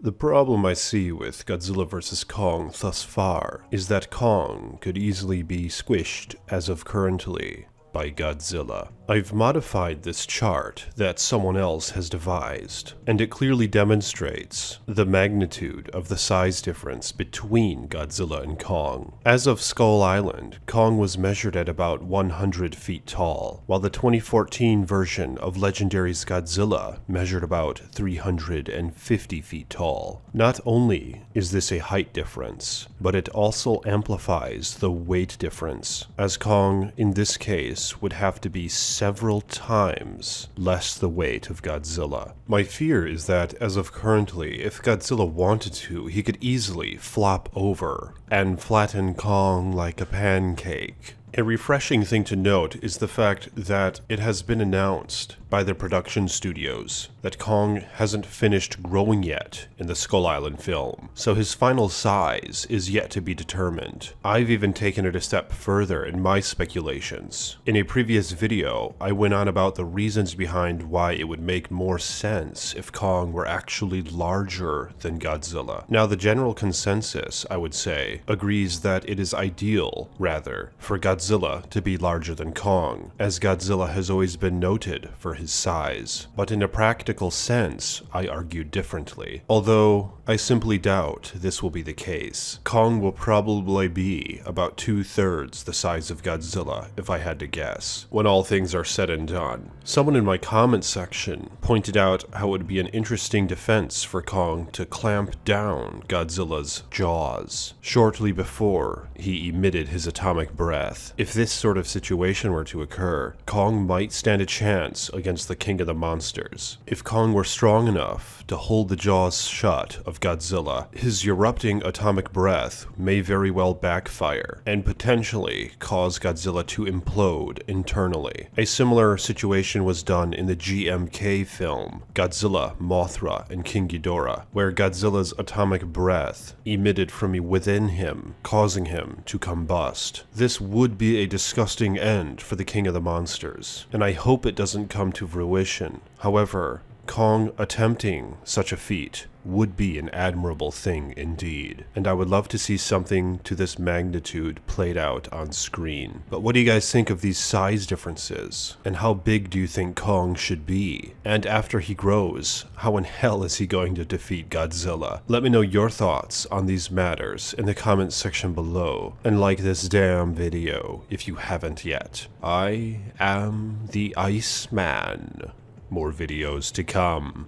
The problem I see with Godzilla vs. Kong thus far is that Kong could easily be squished as of currently by Godzilla. I've modified this chart that someone else has devised, and it clearly demonstrates the magnitude of the size difference between Godzilla and Kong. As of Skull Island, Kong was measured at about 100 feet tall, while the 2014 version of Legendary's Godzilla measured about 350 feet tall. Not only is this a height difference, but it also amplifies the weight difference, as Kong, in this case, would have to be several times less the weight of Godzilla. My fear is that, as of currently, if Godzilla wanted to, he could easily flop over and flatten Kong like a pancake. A refreshing thing to note is the fact that it has been announced by the production studios that Kong hasn't finished growing yet in the Skull Island film, so his final size is yet to be determined. I've even taken it a step further in my speculations. In a previous video, I went on about the reasons behind why it would make more sense if Kong were actually larger than Godzilla. Now, the general consensus, I would say, agrees that it is ideal, rather, for Godzilla to be larger than Kong, as Godzilla has always been noted for his size. But in a practical sense, I argue differently. Although, I simply doubt this will be the case. Kong will probably be about 2/3 the size of Godzilla, if I had to guess, when all things are said and done. Someone in my comment section pointed out how it would be an interesting defense for Kong to clamp down Godzilla's jaws shortly before he emitted his atomic breath. If this sort of situation were to occur, Kong might stand a chance against the King of the Monsters. If Kong were strong enough to hold the jaws shut of Godzilla, his erupting atomic breath may very well backfire and potentially cause Godzilla to implode internally. A similar situation was done in the GMK film Godzilla, Mothra, and King Ghidorah, where Godzilla's atomic breath emitted from within him, causing him to combust. This would be a disgusting end for the King of the Monsters, and I hope it doesn't come to fruition. However, Kong attempting such a feat would be an admirable thing indeed, and I would love to see something to this magnitude played out on screen. But what do you guys think of these size differences? And how big do you think Kong should be? And after he grows, how in hell is he going to defeat Godzilla? Let me know your thoughts on these matters in the comments section below, and like this damn video if you haven't yet. I am the Iceman. More videos to come.